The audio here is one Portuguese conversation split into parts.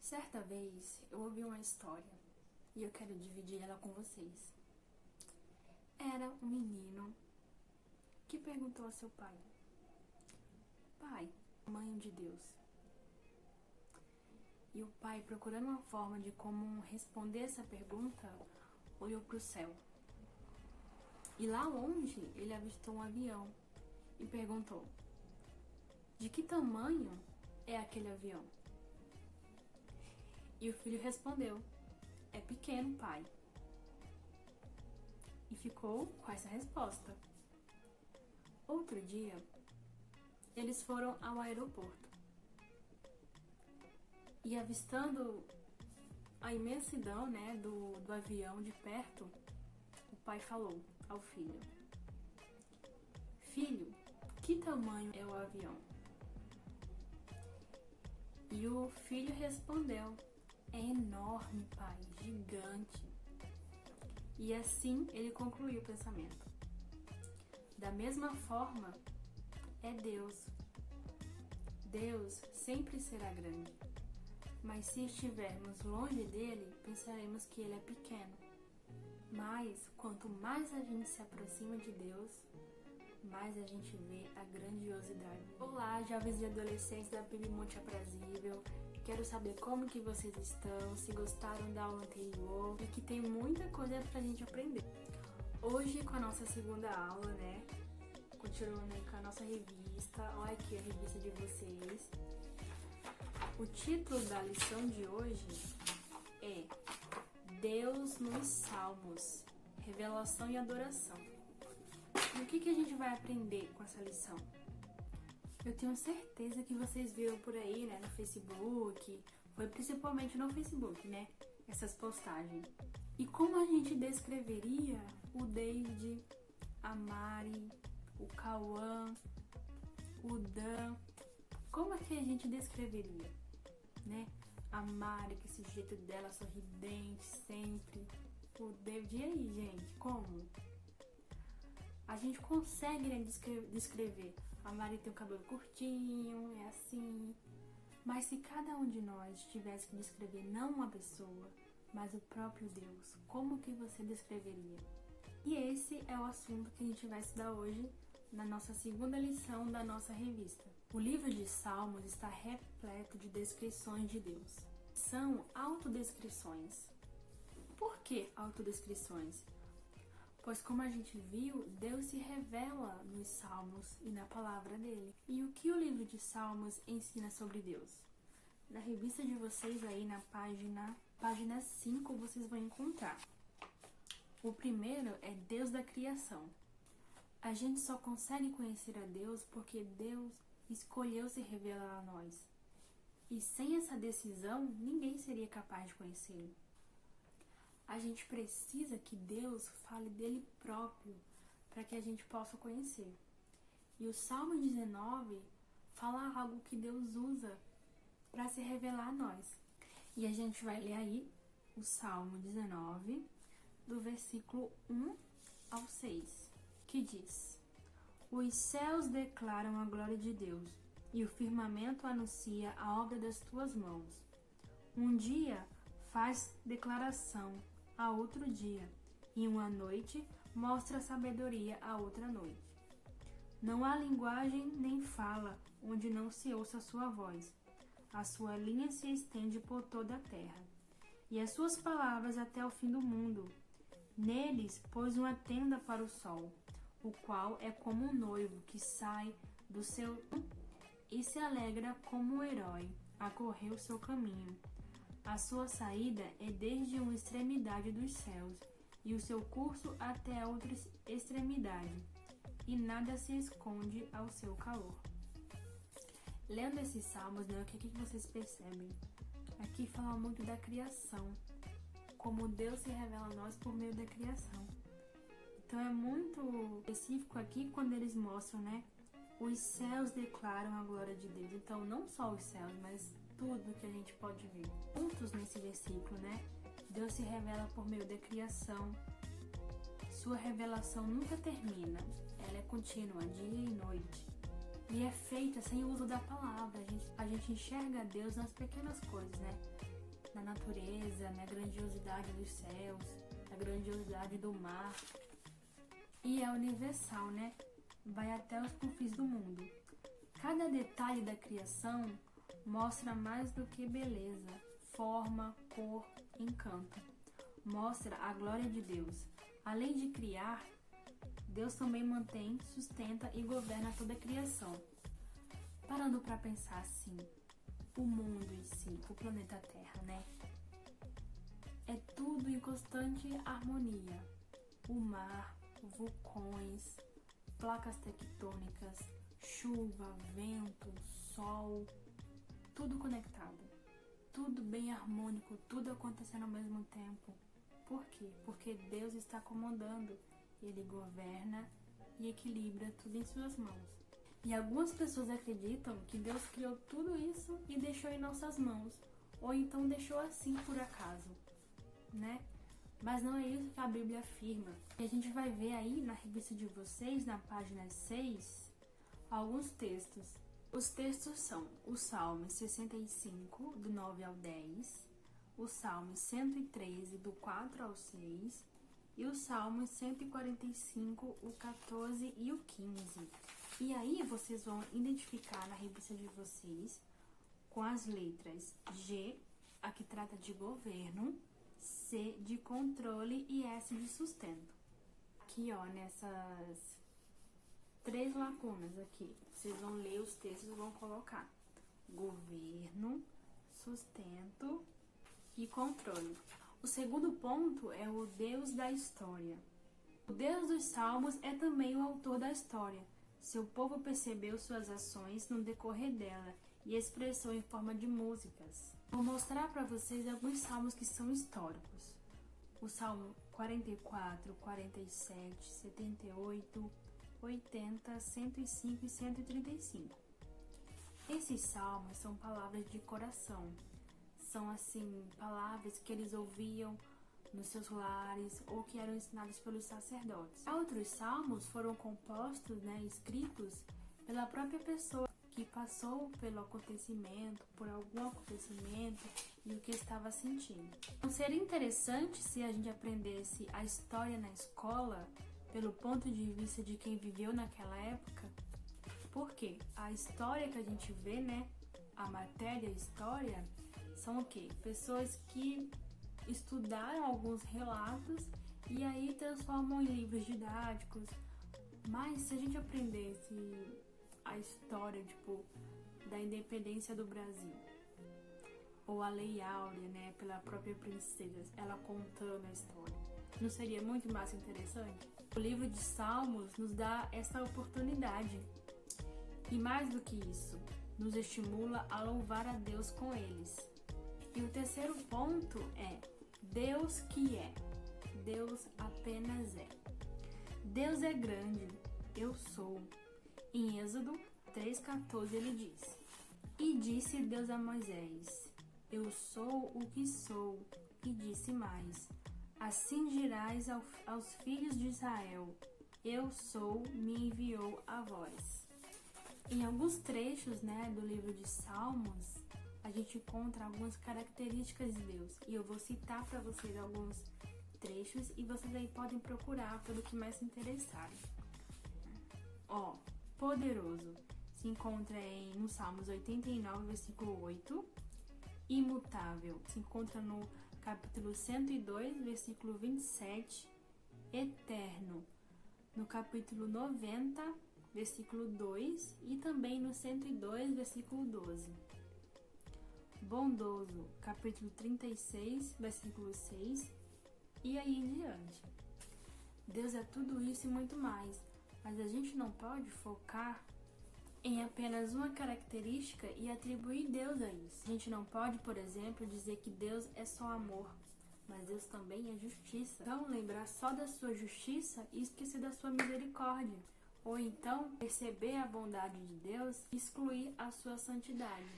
Certa vez eu ouvi uma história e eu quero dividir ela com vocês. Era um menino que perguntou a seu pai: Pai, tamanho de Deus? E o pai, procurando uma forma de como responder essa pergunta, olhou para o céu. E lá longe ele avistou um avião e perguntou: De que tamanho é aquele avião? E o filho respondeu: É pequeno, pai. E ficou com essa resposta. Outro dia, eles foram ao aeroporto e, avistando a imensidão, do avião de perto, o pai falou ao filho: Filho, que tamanho é o avião? E o filho respondeu: É enorme, pai, gigante. E assim ele concluiu o pensamento. Da mesma forma, é Deus. Deus sempre será grande, mas se estivermos longe dele, pensaremos que ele é pequeno. Mas quanto mais a gente se aproxima de Deus, mais a gente vê a grandiosidade. Olá, jovens e adolescentes da PIB Monte Aprazível. Quero saber como que vocês estão, se gostaram da aula anterior e que tem muita coisa pra gente aprender. Hoje, com a nossa segunda aula, continuando aí com a nossa revista. Olha aqui a revista de vocês. O título da lição de hoje é Deus nos Salmos, Revelação e Adoração. E o que a gente vai aprender com essa lição? Eu tenho certeza que vocês viram por aí, no Facebook, foi principalmente no Facebook, essas postagens. E como a gente descreveria o David, a Mari, o Cauã, o Dan? Como é que a gente descreveria, A Mari, com esse jeito dela sorridente sempre. O David, e aí, gente, como? A gente consegue descrever. A Mari tem o cabelo curtinho, é assim. Mas se cada um de nós tivesse que descrever não uma pessoa, mas o próprio Deus, como que você descreveria? E esse é o assunto que a gente vai estudar hoje na nossa segunda lição da nossa revista. O livro de Salmos está repleto de descrições de Deus. São autodescrições. Por que autodescrições? Pois como a gente viu, Deus se revela nos Salmos e na palavra dele. E o que o livro de Salmos ensina sobre Deus? Na revista de vocês aí, na página 5, vocês vão encontrar. O primeiro é Deus da criação. A gente só consegue conhecer a Deus porque Deus escolheu se revelar a nós. E sem essa decisão, ninguém seria capaz de conhecê-lo. A gente precisa que Deus fale dele próprio para que a gente possa conhecer. E o Salmo 19 fala algo que Deus usa para se revelar a nós. E a gente vai ler aí o Salmo 19, do versículo 1 ao 6, que diz: Os céus declaram a glória de Deus, e o firmamento anuncia a obra das tuas mãos. Um dia faz declaração a outro dia, e uma noite mostra sabedoria a outra noite. Não há linguagem nem fala onde não se ouça a sua voz. A sua linha se estende por toda a terra, e as suas palavras até o fim do mundo. Neles pôs uma tenda para o sol, o qual é como um noivo que sai do seu e se alegra como um herói a correr o seu caminho. A sua saída é desde uma extremidade dos céus, e o seu curso até a outra extremidade, e nada se esconde ao seu calor. Lendo esses salmos, o que vocês percebem? Aqui fala muito da criação, como Deus se revela a nós por meio da criação. Então é muito específico aqui quando eles mostram, os céus declaram a glória de Deus. Então não só os céus, mas tudo que a gente pode ver. Juntos nesse versículo, Deus se revela por meio da criação. Sua revelação nunca termina, ela é contínua, dia e noite. E é feita sem o uso da palavra. A gente enxerga Deus nas pequenas coisas, na natureza, na grandiosidade dos céus, na grandiosidade do mar. E é universal, né? Vai até os confins do mundo. Cada detalhe da criação mostra mais do que beleza, forma, cor, encanto. Mostra a glória de Deus. Além de criar, Deus também mantém, sustenta e governa toda a criação. Parando para pensar assim, o mundo em si, o planeta Terra, né? É tudo em constante harmonia. O mar, vulcões, placas tectônicas, chuva, vento, sol, tudo conectado. Tudo bem harmônico, tudo acontecendo ao mesmo tempo. Por quê? Porque Deus está comandando. Ele governa e equilibra tudo em suas mãos. E algumas pessoas acreditam que Deus criou tudo isso e deixou em nossas mãos. Ou então deixou assim por acaso, né? Mas não é isso que a Bíblia afirma. E a gente vai ver aí na revista de vocês, na página 6, alguns textos. Os textos são o Salmo 65, do 9 ao 10, o Salmo 113, do 4 ao 6, e o Salmo 145, o 14 e o 15. E aí vocês vão identificar na revista de vocês com as letras G, a que trata de governo, C de controle e S de sustento. Aqui, ó, nessas 3 lacunas aqui, vocês vão ler os textos e vão colocar governo, sustento e controle. O segundo ponto é o Deus da história. O Deus dos Salmos é também o autor da história. Seu povo percebeu suas ações no decorrer dela e expressou em forma de músicas. Vou mostrar para vocês alguns salmos que são históricos. O Salmo 44, 47, 78, 80, 105 e 135. Esses salmos são palavras de coração. São, assim, palavras que eles ouviam nos seus lares ou que eram ensinados pelos sacerdotes. Outros salmos foram compostos, escritos pela própria pessoa que passou pelo acontecimento, por algum acontecimento e o que estava sentindo. Então, seria interessante se a gente aprendesse a história na escola pelo ponto de vista de quem viveu naquela época. Porque a história que a gente vê, a matéria história, são o quê? Pessoas que estudaram alguns relatos e aí transformam em livros didáticos. Mas se a gente aprendesse a história, da independência do Brasil, ou a Lei Áurea, pela própria princesa, ela contando a história, não seria muito mais interessante? O livro de Salmos nos dá essa oportunidade. E mais do que isso, nos estimula a louvar a Deus com eles. E o terceiro ponto é Deus que é. Deus apenas é. Deus é grande, eu sou. Em Êxodo 3,14 ele diz: E disse Deus a Moisés: Eu sou o que sou. E disse mais: Assim dirás aos filhos de Israel: Eu sou, me enviou a vós. Em alguns trechos, do livro de Salmos, a gente encontra algumas características de Deus. E eu vou citar para vocês alguns trechos e vocês aí podem procurar pelo que mais se interessarem. Poderoso se encontra no Salmos 89, versículo 8. Imutável se encontra no capítulo 102, versículo 27. Eterno no capítulo 90, versículo 2 e também no 102, versículo 12. Bondoso, capítulo 36, versículo 6 e aí em diante. Deus é tudo isso e muito mais, mas a gente não pode focar em apenas uma característica e atribuir Deus a isso. A gente não pode, por exemplo, dizer que Deus é só amor, mas Deus também é justiça. Então, lembrar só da sua justiça e esquecer da sua misericórdia. Ou então, perceber a bondade de Deus e excluir a sua santidade.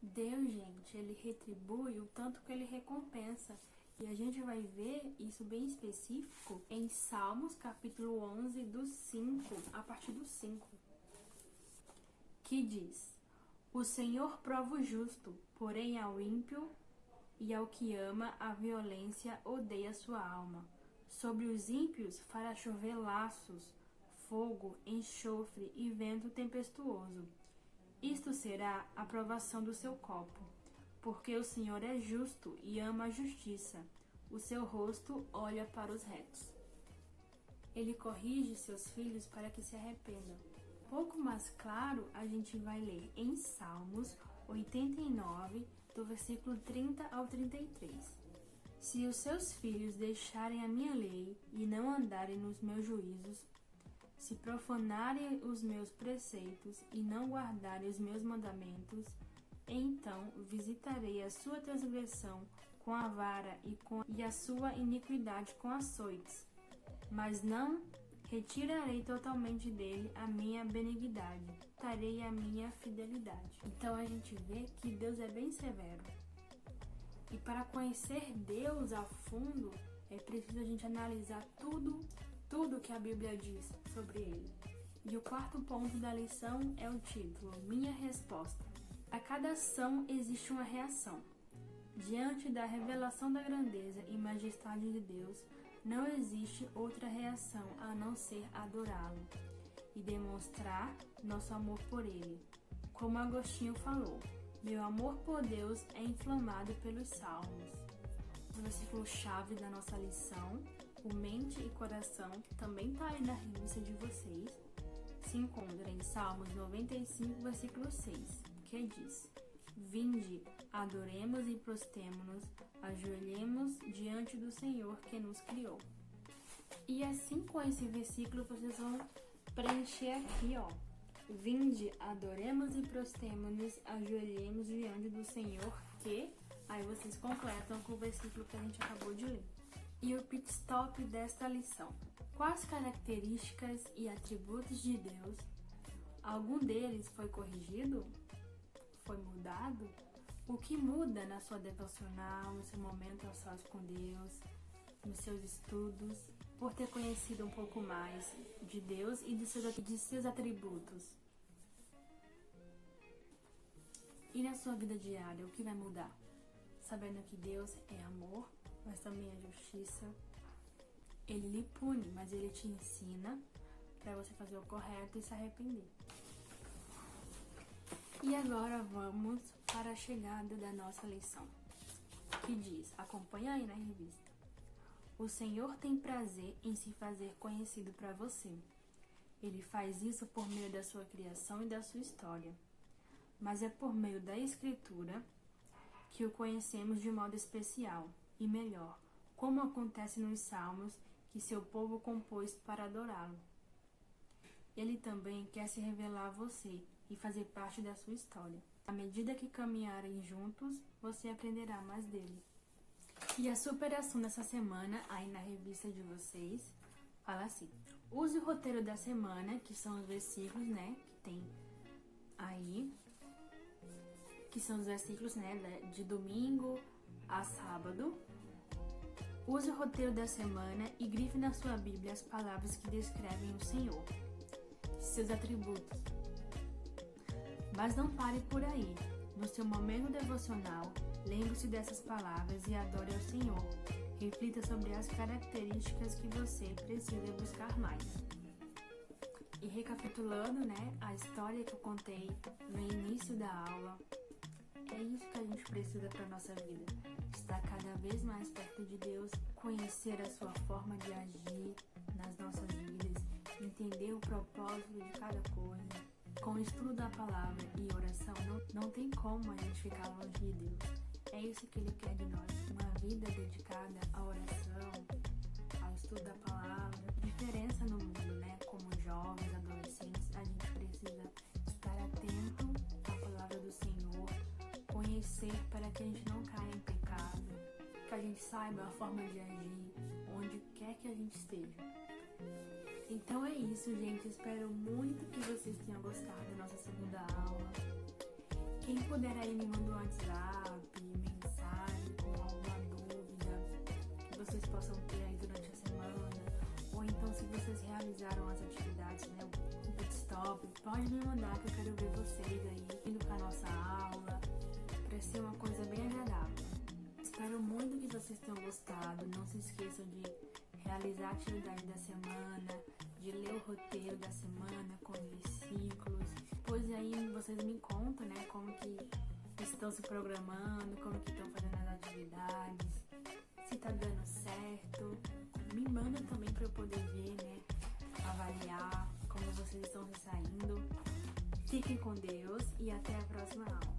Deus, gente, ele retribui o tanto que ele recompensa. E a gente vai ver isso bem específico em Salmos, capítulo 11, do 5, a partir do 5. Que diz: O Senhor prova o justo, porém ao ímpio e ao que ama a violência odeia sua alma. Sobre os ímpios fará chover laços, fogo, enxofre e vento tempestuoso. Isto será a provação do seu copo, porque o Senhor é justo e ama a justiça. O seu rosto olha para os retos. Ele corrige seus filhos para que se arrependam. Pouco mais claro a gente vai ler em Salmos 89, do versículo 30 ao 33. Se os seus filhos deixarem a minha lei e não andarem nos meus juízos, se profanarem os meus preceitos e não guardarem os meus mandamentos, então visitarei a sua transgressão com a vara e a sua iniquidade com açoites, mas não retirarei totalmente dele a minha benignidade, darei a minha fidelidade. Então a gente vê que Deus é bem severo. E para conhecer Deus a fundo, é preciso a gente analisar tudo que a Bíblia diz sobre ele. E o quarto ponto da lição é o título, Minha Resposta. A cada ação existe uma reação. Diante da revelação da grandeza e majestade de Deus, não existe outra reação a não ser adorá-lo e demonstrar nosso amor por ele. Como Agostinho falou, meu amor por Deus é inflamado pelos salmos. O versículo-chave da nossa lição, o mente e coração, que também está aí na revista de vocês, se encontra em Salmos 95, versículo 6, que diz: Vinde, adoremos e prostemo-nos, ajoelhemos diante do Senhor que nos criou. E assim com esse versículo vocês vão preencher aqui, ó. Vinde, adoremos e prostemo-nos, ajoelhemos diante do Senhor que... Aí vocês completam com o versículo que a gente acabou de ler. E o pit stop desta lição. Quais características e atributos de Deus? Algum deles foi corrigido? Foi mudado? O que muda na sua devocional, no seu momento a sós com Deus, nos seus estudos, por ter conhecido um pouco mais de Deus e de seus atributos? E na sua vida diária, o que vai mudar? Sabendo que Deus é amor, mas também é justiça. Ele lhe pune, mas ele te ensina para você fazer o correto e se arrepender. E agora vamos para a chegada da nossa lição, que diz, acompanha aí na revista: O Senhor tem prazer em se fazer conhecido para você. Ele faz isso por meio da sua criação e da sua história. Mas é por meio da Escritura que o conhecemos de modo especial e melhor, como acontece nos Salmos que seu povo compôs para adorá-lo. Ele também quer se revelar a você e fazer parte da sua história. À medida que caminharem juntos, você aprenderá mais dele. E a superação dessa semana, aí na revista de vocês, fala assim: use o roteiro da semana, que são os versículos, né, que tem aí, que são os versículos, né, de domingo a sábado. Use o roteiro da semana e grife na sua Bíblia as palavras que descrevem o Senhor, seus atributos. Mas não pare por aí. No seu momento devocional, lembre-se dessas palavras e adore ao Senhor. Reflita sobre as características que você precisa buscar mais. E recapitulando, né, a história que eu contei no início da aula, é isso que a gente precisa para a nossa vida. Estar cada vez mais perto de Deus, conhecer a sua forma de agir nas nossas vidas, entender o propósito de cada coisa. Com o estudo da palavra e oração, não tem como a gente ficar longe de Deus. É isso que Ele quer de nós, uma vida dedicada à oração, ao estudo da palavra. Diferença no mundo, né? Como jovens, adolescentes, a gente precisa estar atento à palavra do Senhor, conhecer para que a gente não caia em pecado, que a gente saiba a forma de agir, onde quer que a gente esteja. Então é isso, gente. Espero muito que vocês tenham gostado da nossa segunda aula. Quem puder aí me manda um WhatsApp, mensagem com alguma dúvida que vocês possam ter aí durante a semana. Ou então, se vocês realizaram as atividades, né, o pit stop, pode me mandar que eu quero ver vocês aí indo para nossa aula, para ser uma coisa bem agradável. vocês tenham gostado. Não se esqueçam de realizar a atividade da semana, de ler o roteiro da semana com versículos. Pois aí vocês me contam, né, como que estão se programando, como que estão fazendo as atividades, se tá dando certo. Me manda também para eu poder ver, né, avaliar como vocês estão se saindo. Fiquem com Deus e até a próxima aula.